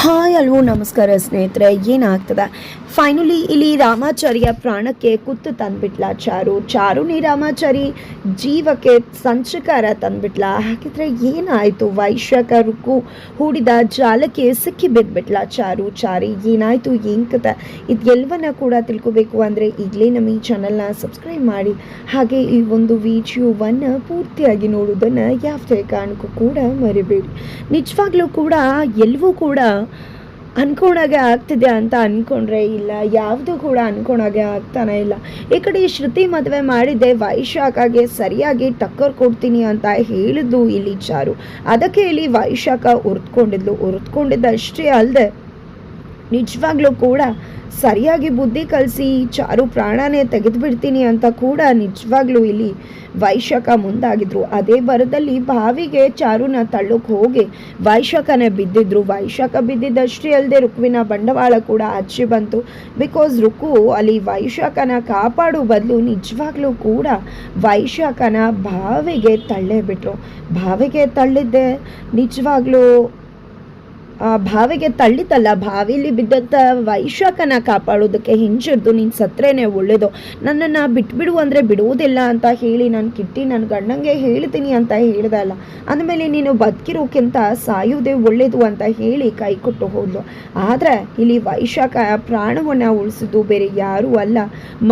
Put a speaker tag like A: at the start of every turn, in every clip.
A: Hi ಅಲ್ವೋ ನಮಸ್ಕಾರ ಸ್ನೇಹಿತರೆ. ಏನಾಗ್ತದೆ ಫೈನಲಿ ಇಲ್ಲಿ ರಾಮಾಚಾರಿಯ ಪ್ರಾಣಕ್ಕೆ ಕುತ್ತು ತಂದ್ಬಿಟ್ಲ ಚಾರುನಿ ರಾಮಾಚಾರಿ ಜೀವಕ್ಕೆ ಸಂಚಕಾರ ತಂದ್ಬಿಟ್ಲ. ಹಾಗಿದ್ರೆ ಏನಾಯಿತು? ವೈಶ್ಯಕರು ಹೂಡಿದ ಜಾಲಕ್ಕೆ ಸಿಕ್ಕಿ ಬಿದ್ಬಿಟ್ಲ ಚಾರಿ ಏನಾಯಿತು ಏನ್ ಕತೆ ಇದೆಲ್ಲವನ್ನ ಕೂಡ ತಿಳ್ಕೊಬೇಕು ಅಂದರೆ ಈಗಲೇ ನಮ್ಮ ಈ ಚಾನಲ್ನ ಸಬ್ಸ್ಕ್ರೈಬ್ ಮಾಡಿ, ಹಾಗೆ ಈ ಒಂದು ವಿಡಿಯೋವನ್ನು ಪೂರ್ತಿಯಾಗಿ ನೋಡೋದನ್ನು ಯಾವುದೇ ಕಾರಣಕ್ಕೂ ಕೂಡ ಮರಿಬೇಡಿ. ನಿಜವಾಗ್ಲೂ ಕೂಡ ಎಲ್ಲವೂ ಕೂಡ ಅನ್ಕೊಂಡಾಗೆ ಆಗ್ತಿದೆ ಅಂತ ಅಂದ್ಕೊಂಡ್ರೆ ಇಲ್ಲ, ಯಾವುದು ಕೂಡ ಅನ್ಕೊಂಡಾಗೆ ಆಗ್ತಾನೆ ಇಲ್ಲ. ಈ ಕಡೆ ಶ್ರುತಿ ಮದುವೆ ಮಾಡಿದ್ದೆ ವೈಶಾಖಗೆ ಸರಿಯಾಗಿ ಟಕ್ಕರ್ ಕೊಡ್ತೀನಿ ಅಂತ ಹೇಳಿದ್ದು ಇಲ್ಲಿ ಚಾರು. ಅದಕ್ಕೆ ಇಲ್ಲಿ ವೈಶಾಖ ಉರ್ತ್ಕೊಂಡಿದ್ದಷ್ಟೇ ಅಲ್ಲದೆ ನಿಜವಾಗ್ಲೂ ಕೂಡ ಸರಿಯಾಗಿ ಬುದ್ಧಿ ಕಲಿಸಿ ಚಾರು ಪ್ರಾಣನೇ ತೆಗೆದುಬಿಡ್ತೀನಿ ಅಂತ ಕೂಡ ನಿಜವಾಗ್ಲೂ ಇಲ್ಲಿ ವೈಶಾಖ ಮುಂದಾಗಿದ್ರು. ಅದೇ ಬರದಲ್ಲಿ ಬಾವಿಗೆ ಚಾರುನ ತಳ್ಳೋಕೆ ಹೋಗಿ ವೈಶಾಖನೇ ಬಿದ್ದಿದ್ರು. ವೈಶಾಖ ಬಿದ್ದಿದ್ದಷ್ಟೇ ಅಲ್ಲದೆ ರುಕುವಿನ ಬಂಡವಾಳ ಕೂಡ ಹಚ್ಚಿ ಬಂತು. ಬಿಕಾಸ್ ರುಕು ಅಲ್ಲಿ ವೈಶಾಖನ ಕಾಪಾಡೋ ಬದಲು ನಿಜವಾಗ್ಲೂ ಕೂಡ ವೈಶಾಖನ ಬಾವಿಗೆ ತಳ್ಳೇ ಬಿಟ್ರು. ಬಾವಿಗೆ ತಳ್ಳಿದ್ದೆ ನಿಜವಾಗ್ಲೂ ಬಾವಿಗೆ ತಳ್ಳಿತಲ್ಲ, ಬಾವಿಲಿ ಬಿದ್ದಂಥ ವೈಶಾಖನ ಕಾಪಾಡೋದಕ್ಕೆ ಹಿಂಜಿಡ್ದು ನೀನು ಸತ್ರೇನೆ ಒಳ್ಳೇದು, ನನ್ನನ್ನು ಬಿಟ್ಬಿಡು ಅಂದರೆ ಬಿಡುವುದಿಲ್ಲ ಅಂತ ಹೇಳಿ ನಾನು ಕಿಟ್ಟಿ ನನ್ನ ಗಂಡಂಗೆ ಹೇಳ್ತೀನಿ ಅಂತ ಹೇಳ್ದೆ ಅಲ್ಲ, ಅಂದಮೇಲೆ ನೀನು ಬದುಕಿರೋಕ್ಕಿಂತ ಸಾಯೋದೇ ಒಳ್ಳೇದು ಅಂತ ಹೇಳಿ ಕೈ ಕೊಟ್ಟು ಹೋದ್ಲು. ಆದರೆ ಇಲ್ಲಿ ವೈಶಾಖ ಪ್ರಾಣವನ್ನು ಉಳಿಸಿದ್ದು ಬೇರೆ ಯಾರೂ ಅಲ್ಲ,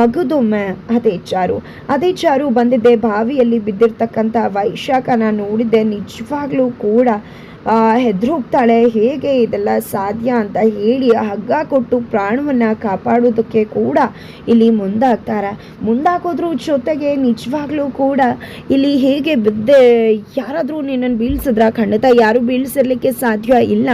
A: ಮಗದೊಮ್ಮೆ ಅದೇ ಚಾರು ಬಂದಿದ್ದೆ. ಬಾವಿಯಲ್ಲಿ ಬಿದ್ದಿರ್ತಕ್ಕಂಥ ವೈಶಾಖನ ನೋಡಿದ್ದೆ. ನಿಜವಾಗ್ಲೂ ಕೂಡ ಹೆದರೋಗ್ತಾಳೆ, ಹೇಗೆ ಇದೆಲ್ಲ ಸಾಧ್ಯ ಅಂತ ಹೇಳಿ ಹಗ್ಗ ಕೊಟ್ಟು ಪ್ರಾಣವನ್ನು ಕಾಪಾಡೋದಕ್ಕೆ ಕೂಡ ಇಲ್ಲಿ ಮುಂದಾಕೋದ್ರ ಜೊತೆಗೆ ನಿಜವಾಗ್ಲೂ ಕೂಡ ಇಲ್ಲಿ ಹೇಗೆ ಬಿದ್ದೆ, ಯಾರಾದರೂ ನಿನ್ನನ್ನು ಬೀಳ್ಸಿದ್ರ? ಖಂಡಿತ ಯಾರು ಬೀಳ್ಸಿರ್ಲಿಕ್ಕೆ ಸಾಧ್ಯ ಇಲ್ಲ.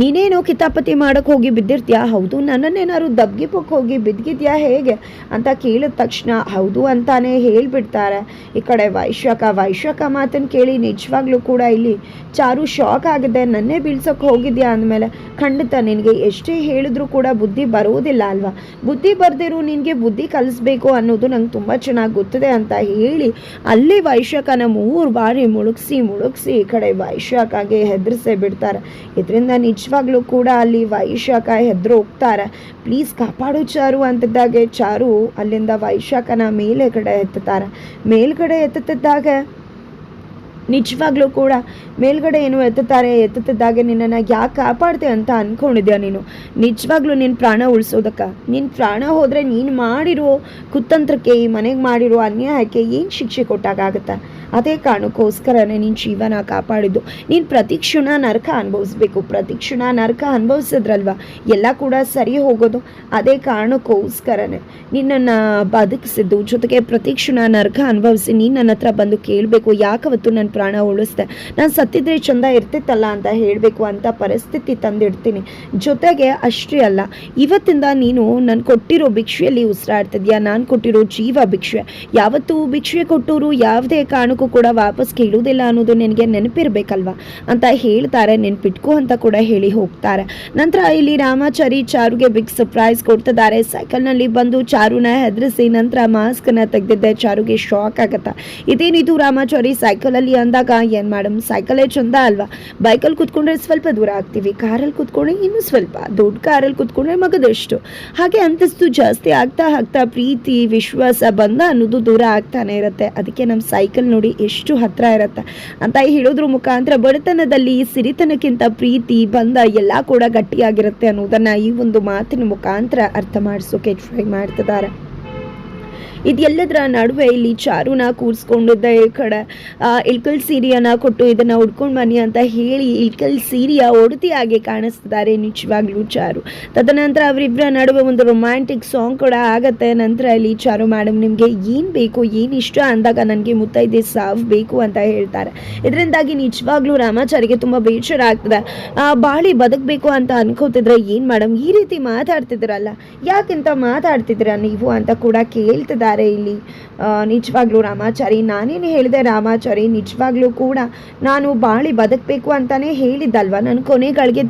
A: ನೀನೇನೋ ಕಿತಾಪತಿ ಮಾಡೋಕ್ಕೆ ಹೋಗಿ ಬಿದ್ದಿರ್ತೀಯಾ? ಹೌದು. ನನ್ನನ್ನೇನಾದ್ರು ದಬ್ಗಿಪಕ್ಕೆ ಹೋಗಿ ಬಿದ್ದಿದ್ಯಾ ಹೇಗೆ ಅಂತ ಕೇಳಿದ ತಕ್ಷಣ ಹೌದು ಅಂತಾನೆ ಹೇಳ್ಬಿಡ್ತಾರೆ. ಈ ಕಡೆ ವೈಶಾಖ ಮಾತನ್ನು ಕೇಳಿ ನಿಜವಾಗ್ಲೂ ಕೂಡ ಇಲ್ಲಿ ಚಾರು ಶಾಕ್ ಆಗಿದೆ. ನನ್ನೇ ಬೀಳ್ಸೋಕೆ ಹೋಗಿದ್ಯಾ ಅಂದಮೇಲೆ ಖಂಡಿತ ನಿನಗೆ ಎಷ್ಟೇ ಹೇಳಿದ್ರು ಕೂಡ ಬುದ್ಧಿ ಬರೋದಿಲ್ಲ ಅಲ್ವಾ, ಬುದ್ಧಿ ಬರ್ದಿರು, ನಿನಗೆ ಬುದ್ಧಿ ಕಲಿಸ್ಬೇಕು ಅನ್ನೋದು ನಂಗೆ ತುಂಬ ಚೆನ್ನಾಗಿ ಗೊತ್ತಿದೆ ಅಂತ ಹೇಳಿ ಅಲ್ಲಿ ವೈಶಾಖನ 3 ಬಾರಿ ಮುಳುಗಿಸಿ ಈ ಕಡೆ ವೈಶಾಖಗೆ ಹೆದರಿಸೇ ಬಿಡ್ತಾರೆ. ಇದರಿಂದ ನಿಜವಾಗ್ಲೂ ಕೂಡ ಅಲ್ಲಿ ವೈಶಾಖ ಹೆದ್ರು ಹೋಗ್ತಾರೆ. ಪ್ಲೀಸ್ ಕಾಪಾಡು ಚಾರು ಅಂತಿದ್ದಾಗೆ ಚಾರು ಅಲ್ಲಿಂದ ವೈಶಾಖನ ಮೇಲ್ಗಡೆ ಎತ್ತುತ್ತಿದ್ದಾಗ ನಿಜವಾಗ್ಲೂ ಕೂಡ ಮೇಲ್ಗಡೆ ಏನು ಎತ್ತುತ್ತಿದ್ದಾಗೆ ನಿನ್ನನ್ನು ಯಾಕೆ ಕಾಪಾಡ್ತೆ ಅಂತ ಅಂದ್ಕೊಂಡಿದ್ಯಾ ನೀನು? ನಿಜವಾಗ್ಲೂ ನಿನ್ನ ಪ್ರಾಣ ಉಳಿಸೋದಕ್ಕೆ, ನಿನ್ನ ಪ್ರಾಣ ಹೋದರೆ ನೀನು ಮಾಡಿರೋ ಕುತಂತ್ರಕ್ಕೆ, ಈ ಮನೆಗೆ ಮಾಡಿರೋ ಅನ್ಯಾಯಕ್ಕೆ ಏನು ಶಿಕ್ಷೆ ಕೊಟ್ಟಾಗುತ್ತೆ? ಅದೇ ಕಾರಣಕ್ಕೋಸ್ಕರನೇ ನಿನ್ನ ಜೀವನ ಕಾಪಾಡಿದ್ದು. ನೀನು ಪ್ರತಿಕ್ಷಣ ನರಕ ಅನುಭವಿಸ್ಬೇಕು. ಪ್ರತಿಕ್ಷಣ ನರಕ ಅನುಭವಿಸಿದ್ರಲ್ವ ಎಲ್ಲ ಕೂಡ ಸರಿ ಹೋಗೋದು. ಅದೇ ಕಾರಣಕ್ಕೋಸ್ಕರನೇ ನಿನ್ನನ್ನು ಬದುಕಿಸಿದ್ದು. ಜೊತೆಗೆ ಪ್ರತಿಕ್ಷಣ ನರಕ ಅನುಭವಿಸಿ ನೀನು ನನ್ನ ಹತ್ರ ಬಂದು ಕೇಳಬೇಕು, ಯಾಕವತ್ತು ನನ್ನ ಪ್ರಾಣ ಉಳಿಸ್ದೆ, ನಾನು ಸತ್ತಿದ್ರೆ ಚಂದ ಇರ್ತಿತ್ತಲ್ಲ ಅಂತ ಹೇಳಬೇಕು ಅಂತ ಪರಿಸ್ಥಿತಿ ತಂದಿಡ್ತೀನಿ. ಜೊತೆಗೆ ಅಷ್ಟೇ ಅಲ್ಲ, ಇವತ್ತಿಂದ ನೀನು ನಾನು ಕೊಟ್ಟಿರೋ ಭಿಕ್ಷೆಯಲ್ಲಿ ಉಸಿರಾಡ್ತಿದ್ಯಾ. ನಾನು ಕೊಟ್ಟಿರೋ ಜೀವ ಭಿಕ್ಷೆ. ಯಾವತ್ತೂ ಭಿಕ್ಷೆ ಕೊಟ್ಟವರು ಯಾವುದೇ ಕಾರಣಕ್ಕೂ ಕೂಡ ವಾಪಸ್ ಕೇಳುವುದಿಲ್ಲ ಅನ್ನೋದು ನಿನಗೆ ನೆನಪಿರ್ಬೇಕಲ್ವಾ ಅಂತ ಹೇಳ್ತಾರೆ. ನೆನಪಿಟ್ಕೋ ಅಂತ ಕೂಡ ಹೇಳಿ ಹೋಗ್ತಾರೆ. ನಂತರ ಇಲ್ಲಿ ರಾಮಾಚಾರಿ ಚಾರುಗೆ ಬಿಗ್ ಸರ್ಪ್ರೈಸ್ ಕೊಡ್ತಿದ್ದಾರೆ. ಸೈಕಲ್ನಲ್ಲಿ ಬಂದು ಚಾರುನ ಹೆದರಿಸಿ ನಂತರ ಮಾಸ್ಕನ್ನು ತೆಗೆದಿದ್ದೆ. ಚಾರುಗೆ ಶಾಕ್ ಆಗತ್ತ. ಇದೇನಿದು ರಾಮಾಚಾರಿ ಸೈಕಲಲ್ಲಿ ಅಂದಾಗ, ಏನು ಮೇಡಮ್ ಸೈಕಲೇ ಚಂದ ಅಲ್ವಾ, ಬೈಕಲ್ಲಿ ಕೂತ್ಕೊಂಡ್ರೆ ಸ್ವಲ್ಪ ದೂರ ಆಗ್ತೀವಿ, ಕಾರಲ್ಲಿ ಕೂತ್ಕೊಂಡ್ರೆ ಇನ್ನೂ ಸ್ವಲ್ಪ, ದೊಡ್ಡ ಕಾರಲ್ಲಿ ಕೂತ್ಕೊಂಡ್ರೆ ಮಗದಷ್ಟು, ಹಾಗೆ ಅಂತಸ್ತು ಜಾಸ್ತಿ ಆಗ್ತಾ ಪ್ರೀತಿ ವಿಶ್ವಾಸ ಬಂದ ಅನ್ನೋದು ದೂರ ಆಗ್ತಾನೆ ಇರುತ್ತೆ. ಅದಕ್ಕೆ ನಮ್ಮ ಸೈಕಲ್ ನೋಡಿ ಎಷ್ಟು ಹತ್ರ ಇರುತ್ತೆ ಅಂತ ಹೇಳೋದ್ರ ಮುಖಾಂತರ ಬಡತನದಲ್ಲಿ ಸಿರಿತನಕ್ಕಿಂತ ಪ್ರೀತಿ ಬಂದ ಎಲ್ಲ ಕೂಡ ಗಟ್ಟಿಯಾಗಿರುತ್ತೆ ಅನ್ನೋದನ್ನ ಈ ಒಂದು ಮಾತಿನ ಮುಖಾಂತರ ಅರ್ಥ ಮಾಡಿಸೋಕೆ ಟ್ರೈ ಮಾಡ್ತಿದ್ದಾರೆ. ಇದೆಲ್ಲದರ ನಡುವೆ ಇಲ್ಲಿ ಚಾರುನ ಕೂರಿಸ್ಕೊಂಡಿದ್ದ ಈ ಕಡೆ ಇಳ್ಕಲ್ ಸೀರೆಯನ್ನು ಕೊಟ್ಟು ಇದನ್ನು ಉಡ್ಕೊಂಡು ಬನ್ನಿ ಅಂತ ಹೇಳಿ ಇಳ್ಕಲ್ ಸೀರೆಯ ಒಡತಿಯಾಗಿ ಕಾಣಿಸ್ತಿದ್ದಾರೆ ನಿಜವಾಗ್ಲೂ ಚಾರು. ತದನಂತರ ಅವರಿಬ್ಬರ ನಡುವೆ ಒಂದು ರೊಮ್ಯಾಂಟಿಕ್ ಸಾಂಗ್ ಕೂಡ ಆಗತ್ತೆ. ನಂತರ ಇಲ್ಲಿ ಚಾರು ಮೇಡಮ್ ನಿಮಗೆ ಏನು ಬೇಕು, ಏನು ಇಷ್ಟ ಅಂದಾಗ ನನಗೆ ಮುತ್ತೈದೆ ಸಾವು ಬೇಕು ಅಂತ ಹೇಳ್ತಾರೆ. ಇದರಿಂದಾಗಿ ನಿಜವಾಗ್ಲೂ ರಾಮಾಚಾರಿಗೆ ತುಂಬ ಬೇಸರ ಆಗ್ತದೆ. ಬಾಳಿ ಬದುಕಬೇಕು ಅಂತ ಅನ್ಕೋತಿದ್ರೆ ಏನು ಮೇಡಮ್ ಈ ರೀತಿ ಮಾತಾಡ್ತಿದ್ದೀರಲ್ಲ, ಯಾಕೆಂತ ಮಾತಾಡ್ತಿದ್ದೀರಾ ನೀವು ಅಂತ ಕೂಡ ಕೇಳ್ತಿದ್ದಾರೆ. ಹೇಳ್ತಿದ್ದಾರೆ ಇಲ್ಲಿ ನಿಜವಾಗ್ಲೂ ರಾಮಾಚಾರಿ. ನಾನೇನು ಹೇಳಿದೆ ರಾಮಾಚಾರಿ, ನಿಜವಾಗ್ಲೂ ಕೂಡ ನಾನು ಬಾಳಿ ಬದುಕಬೇಕು ಅಂತಲೇ ಹೇಳಿದ್ದಲ್ವ, ನಾನು ಕೊನೆಗಳಿಗೆ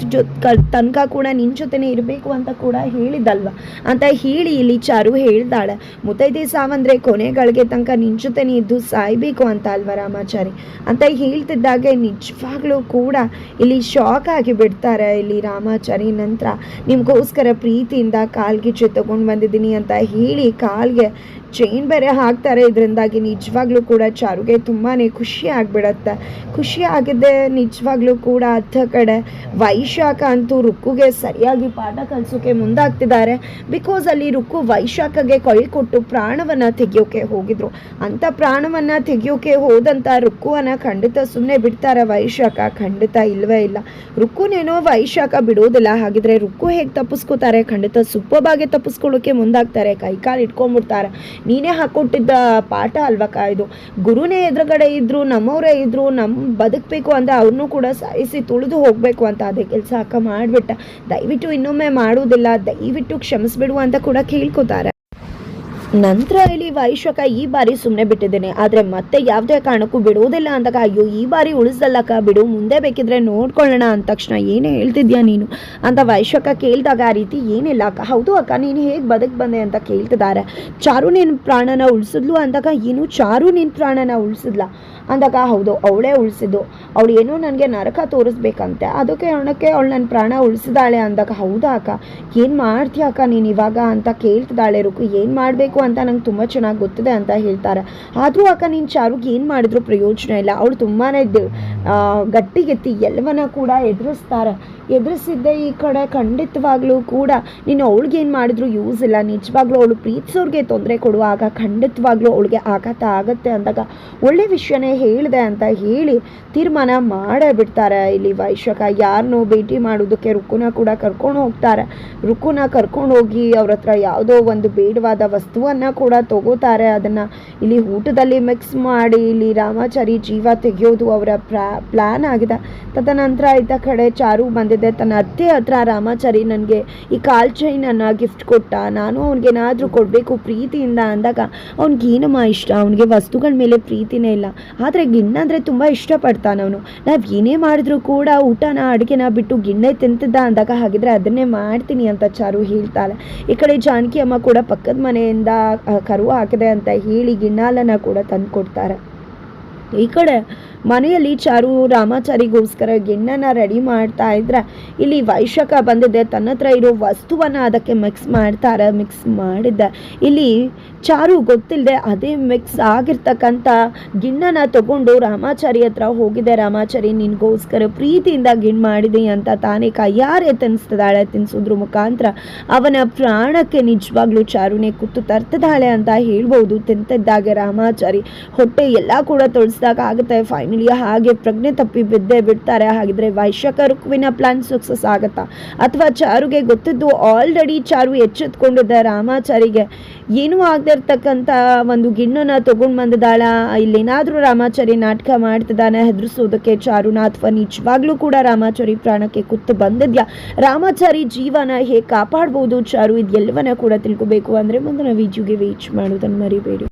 A: ತನಕ ಕೂಡ ನಿನ್ನ ಜೊತೆನೇ ಇರಬೇಕು ಅಂತ ಕೂಡ ಹೇಳಿದ್ದಲ್ವ ಅಂತ ಹೇಳಿ ಇಲ್ಲಿ ಚಾರು ಹೇಳ್ತಾಳೆ. ಮುತ್ತೈದೆ ಸಾವಂದ್ರೆ ಕೊನೆಗಳಿಗೆ ತನಕ ನಿನ್ನ ಜೊತೆನೇ ಇದ್ದು ಸಾಯ್ಬೇಕು ಅಂತ ಅಲ್ವ ರಾಮಾಚಾರಿ ಅಂತ ಹೇಳ್ತಿದ್ದಾಗೆ ನಿಜವಾಗ್ಲೂ ಕೂಡ ಇಲ್ಲಿ ಶಾಕ್ ಆಗಿ ಬಿಡ್ತಾರೆ ಇಲ್ಲಿ ರಾಮಾಚಾರಿ. ನಂತರ ನಿಮಗೋಸ್ಕರ ಪ್ರೀತಿಯಿಂದ ಕಾಲ್ಗಿಚ್ಚು ತಗೊಂಡು ಬಂದಿದ್ದೀನಿ ಅಂತ ಹೇಳಿ ಕಾಲ್ಗೆ ಚೈನ್ ಬೇರೆ ಹಾಕ್ತಾರೆ. ಇದರಿಂದಾಗಿ ನಿಜವಾಗ್ಲೂ ಕೂಡ ಚಾರುಗೆ ತುಂಬಾ ಖುಷಿ ಆಗಿಬಿಡತ್ತೆ. ಖುಷಿ ಆಗಿದೆ ನಿಜವಾಗ್ಲೂ ಕೂಡ. ಅತ್ತ ಕಡೆ ವೈಶಾಖ ಅಂತೂ ರುಕ್ಕುಗೆ ಸರಿಯಾಗಿ ಪಾಠ ಕಲಿಸೋಕೆ ಮುಂದಾಗ್ತಿದ್ದಾರೆ. ಬಿಕಾಸ್ ಅಲ್ಲಿ ರುಕ್ಕು ವೈಶಾಖಗೆ ಕೈ ಕೊಟ್ಟು ಪ್ರಾಣವನ್ನು ತೆಗಿಯೋಕೆ ಹೋಗಿದ್ರು. ಅಂಥ ಪ್ರಾಣವನ್ನು ತೆಗಿಯೋಕೆ ಹೋದಂಥ ರುಕ್ಕುವನ್ನು ಖಂಡಿತ ಸುಮ್ಮನೆ ಬಿಡ್ತಾರೆ ವೈಶಾಖ? ಖಂಡಿತ ಇಲ್ಲವೇ ಇಲ್ಲ. ರುಕ್ಕುನೇನೋ ವೈಶಾಖ ಬಿಡೋದಿಲ್ಲ. ಹಾಗಿದ್ರೆ ರುಕ್ಕು ಹೇಗೆ ತಪ್ಪಿಸ್ಕೋತಾರೆ? ಖಂಡಿತ ಸೂಪರ್ಬಾಗಿ ತಪ್ಪಿಸ್ಕೊಳ್ಳೋಕೆ ಮುಂದಾಗ್ತಾರೆ. ಕೈಕಾಲು ಇಟ್ಕೊಂಡ್ಬಿಡ್ತಾರೆ. ನೀನೇ ಹಾಕ್ಕೊಟ್ಟಿದ್ದ ಪಾಠ ಅಲ್ವಕ್ಕ ಇದು? ಗುರುನೇ ಎದುರುಗಡೆ ಇದ್ರು, ನಮ್ಮವರೇ ಇದ್ರು, ನಮ್ಮ ಬದುಕಬೇಕು ಅಂತ ಅವ್ರನ್ನೂ ಕೂಡ ಸಾಯಿಸಿ ತುಳಿದು ಹೋಗಬೇಕು ಅಂತ ಅದೇ ಕೆಲಸ ಅಕ್ಕ ಮಾಡಿಬಿಟ್ಟ. ದಯವಿಟ್ಟು ಇನ್ನೊಮ್ಮೆ ಮಾಡೋದಿಲ್ಲ, ದಯವಿಟ್ಟು ಕ್ಷಮಿಸ್ಬಿಡು ಅಂತ ಕೂಡ ಕೇಳ್ಕೊತಾರೆ. ನಂತರ ಇಲ್ಲಿ ವೈಶಾಖ ಈ ಬಾರಿ ಸುಮ್ಮನೆ ಬಿಟ್ಟಿದ್ದೇನೆ, ಆದರೆ ಮತ್ತೆ ಯಾವುದೇ ಕಾರಣಕ್ಕೂ ಬಿಡೋದಿಲ್ಲ ಅಂದಾಗ ಅಯ್ಯೋ ಈ ಬಾರಿ ಉಳಿಸಲ್ಲಕ್ಕ ಬಿಡು, ಮುಂದೆ ಬೇಕಿದ್ರೆ ನೋಡ್ಕೊಳ್ಳೋಣ ಅಂದ ತಕ್ಷಣ ಏನೇ ಹೇಳ್ತಿದ್ಯಾ ನೀನು ಅಂತ ವೈಶಾಖ ಕೇಳಿದಾಗ ಆ ರೀತಿ ಏನಿಲ್ಲ ಅಕ್ಕ, ಹೌದು ಅಕ್ಕ ನೀನು ಹೇಗೆ ಬದುಕು ಬಂದೆ ಅಂತ ಕೇಳ್ತಿದ್ದಾರೆ. ಚಾರು ನಿನ್ನ ಪ್ರಾಣನ ಉಳಿಸಿದ್ಲು ಅಂದಾಗ ಏನು ಚಾರು ನಿನ್ನ ಪ್ರಾಣನ ಉಳಿಸಿದ್ಲ ಅಂದಾಗ ಹೌದು ಅವಳೇ ಉಳಿಸಿದ್ದು, ಅವಳು ಏನೋ ನನಗೆ ನರಕ ತೋರಿಸ್ಬೇಕಂತೆ ಅದಕ್ಕೆ ಅವಳು ನನ್ನ ಪ್ರಾಣ ಉಳಿಸಿದಾಳೆ ಅಂದಾಗ ಹೌದಾ ಅಕ್ಕ ಏನು ಮಾಡ್ತೀಯ ಅಕ್ಕ ನೀನು ಇವಾಗ ಅಂತ ಕೇಳ್ತಿದ್ದಾಳೆ ರುಕು. ಏನು ಮಾಡಬೇಕು ಅಂತ ನಂಗೆ ತುಂಬ ಚೆನ್ನಾಗಿ ಗೊತ್ತಿದೆ ಅಂತ ಹೇಳ್ತಾರೆ. ಆದರೂ ಅಕ್ಕ ನೀನು ಚಾರುಗೆ ಏನು ಮಾಡಿದ್ರು ಪ್ರಯೋಜನ ಇಲ್ಲ. ಅವಳು ತುಂಬಾ ಗಟ್ಟಿಗೆತ್ತಿ ಎಲ್ಲವನ್ನ ಕೂಡ ಎದುರಿಸಿದ್ದೆ ಈ ಕಡೆ. ಖಂಡಿತವಾಗ್ಲೂ ಕೂಡ ನೀನು ಅವಳಿಗೇನು ಮಾಡಿದ್ರು ಯೂಸ್ ಇಲ್ಲ. ನಿಜವಾಗ್ಲೂ ಅವಳು ಪ್ರೀತಿಸೋರಿಗೆ ತೊಂದರೆ ಕೊಡುವಾಗ ಖಂಡಿತವಾಗ್ಲೂ ಅವಳಿಗೆ ಆಘಾತ ಆಗತ್ತೆ ಅಂದಾಗ ಒಳ್ಳೆ ವಿಷಯನೇ ಹೇಳಿದೆ ಅಂತ ಹೇಳಿ ತೀರ್ಮಾನ ಮಾಡೇ ಬಿಡ್ತಾರೆ ಇಲ್ಲಿ ವೈಶಾಖ. ಯಾರನ್ನೋ ಭೇಟಿ ಮಾಡೋದಕ್ಕೆ ರುಕ್ಕುನ ಕೂಡ ಕರ್ಕೊಂಡು ಹೋಗ್ತಾರೆ. ರುಕ್ಕುನ ಕರ್ಕೊಂಡು ಹೋಗಿ ಅವ್ರ ಹತ್ರ ಯಾವುದೋ ಒಂದು ಬೇಡವಾದ ವಸ್ತುವನ್ನು ಕೂಡ ತಗೋತಾರೆ. ಅದನ್ನು ಇಲ್ಲಿ ಊಟದಲ್ಲಿ ಮಿಕ್ಸ್ ಮಾಡಿ ಇಲ್ಲಿ ರಾಮಾಚಾರಿ ಜೀವ ತೆಗೆಯೋದು ಅವರ ಪ್ಲ್ಯಾನ್ ಆಗಿದೆ. ತದನಂತರ ಇದ್ದ ಕಡೆ ಚಾರು ಬಂದಿದ್ದೆ ತನ್ನ ಅತ್ತೆ ಹತ್ರ, ರಾಮಾಚಾರಿ ನನಗೆ ಈ ಕಾಲ್ ಚೈನನ್ನು ಗಿಫ್ಟ್ ಕೊಟ್ಟ, ನಾನು ಅವ್ನಿಗೇನಾದರೂ ಕೊಡಬೇಕು ಪ್ರೀತಿಯಿಂದ ಅಂದಾಗ ಅವ್ನಿಗೇನಮ್ಮ ಇಷ್ಟ, ಅವನಿಗೆ ವಸ್ತುಗಳ ಮೇಲೆ ಪ್ರೀತಿನೇ ಇಲ್ಲ, ಆದರೆ ಗಿಣ್ಣ ಅಂದರೆ ತುಂಬ ಇಷ್ಟಪಡ್ತಾನೆ ಅವನು. ನಾವು ಏನೇ ಮಾಡಿದ್ರು ಕೂಡ ಊಟನ ಅಡುಗೆನ ಬಿಟ್ಟು ಗಿಣ್ಣೆ ತಿಂತಿದ್ದ ಅಂದಾಗ ಹಾಗಿದ್ರೆ ಅದನ್ನೇ ಮಾಡ್ತೀನಿ ಅಂತ ಚಾರು ಹೇಳ್ತಾಳೆ. ಈ ಕಡೆ ಜಾನಕಿ ಅಮ್ಮ ಕೂಡ ಪಕ್ಕದ ಮನೆಯಿಂದ ಕರು ಹಾಕಿದೆ ಅಂತ ಹೇಳಿ ಗಿಣ್ಣಾಲನ್ನು ಕೂಡ ತಂದು ಕೊಡ್ತಾರೆ. ಈ ಕಡೆ ಮನೆಯಲ್ಲಿ ಚಾರು ರಾಮಾಚಾರಿಗೋಸ್ಕರ ಗಿಣ್ಣನ ರೆಡಿ ಮಾಡ್ತಾ ಇದ್ರೆ ಇಲ್ಲಿ ವೈಶಾಖ ಬಂದಿದ್ದೆ ತನ್ನ ಹತ್ರ ಇರೋ ವಸ್ತುವನ್ನು ಅದಕ್ಕೆ ಮಿಕ್ಸ್ ಮಾಡ್ತಾರೆ. ಮಿಕ್ಸ್ ಮಾಡಿದ್ದೆ ಇಲ್ಲಿ ಚಾರು ಗೊತ್ತಿಲ್ಲದೆ ಅದೇ ಮಿಕ್ಸ್ ಆಗಿರ್ತಕ್ಕಂಥ ಗಿಣ್ಣನ ತಗೊಂಡು ರಾಮಾಚಾರಿ ಹತ್ರ ಹೋಗಿದೆ. ರಾಮಾಚಾರಿ ನಿನಗೋಸ್ಕರ ಪ್ರೀತಿಯಿಂದ ಗಿಣ್ಣು ಮಾಡಿದ್ದೀನಿ ಅಂತ ತಾನೇ ಕೈಯಾರೆ ತಿನ್ನಿಸ್ತಿದ್ದಾಳೆ. ತಿನ್ನಿಸೋದ್ರ ಮುಖಾಂತರ ಅವನ ಪ್ರಾಣಕ್ಕೆ ನಿಜವಾಗ್ಲೂ ಚಾರುನೇ ಕುತ್ತು ತರ್ತಿದ್ದಾಳೆ ಅಂತ ಹೇಳ್ಬೋದು. ತಿಂತಿದ್ದಾಗೆ ರಾಮಾಚಾರಿ ಹೊಟ್ಟೆ ಎಲ್ಲ ಕೂಡ ತೊಳಸಿದಾಗ ಆಗುತ್ತೆ. ಫೈನಲಿ ಹಾಗೆ ಪ್ರಜ್ಞೆ ತಪ್ಪಿ ಬಿದ್ದೇ ಬಿಡ್ತಾರೆ. ಹಾಗಿದ್ರೆ ವೈಶಾಖ ರುಕ್ವಿನ ಪ್ಲಾನ್ ಸಕ್ಸಸ್ ಆಗುತ್ತಾ ಅಥವಾ ಚಾರುಗೆ ಗೊತ್ತಿದ್ದು ಆಲ್ರೆಡಿ ಚಾರು ಎಚ್ಚೆತ್ಕೊಂಡಿದ್ದ ರಾಮಾಚಾರಿಗೆ ಏನೂ ಆಗದೆ ಇರ್ತಕ್ಕಂಥ ಒಂದು ಗಿಣ್ಣನ ತಗೊಂಡು ಬಂದಿದ್ದಾಳ, ಇಲ್ಲೇನಾದರೂ ರಾಮಾಚಾರಿ ನಾಟಕ ಮಾಡ್ತಿದ್ದಾನೆ ಹೆದರಿಸೋದಕ್ಕೆ ಚಾರುನ, ಅಥವಾ ನಿಜವಾಗ್ಲೂ ಕೂಡ ರಾಮಾಚಾರಿ ಪ್ರಾಣಕ್ಕೆ ಕುತ್ತು ಬಂದಿದ್ಯಾ, ರಾಮಾಚಾರಿ ಜೀವನ ಹೇಗೆ ಕಾಪಾಡ್ಬೋದು ಚಾರು, ಇದೆಲ್ಲವನ್ನ ಕೂಡ ತಿಳ್ಕೋಬೇಕು ಅಂದರೆ ಮುಂದಿನ ವಿಡಿಯೋಗೆ ವೇಟ್ ಮಾಡೋದನ್ನು ಮರಿಬೇಡಿ.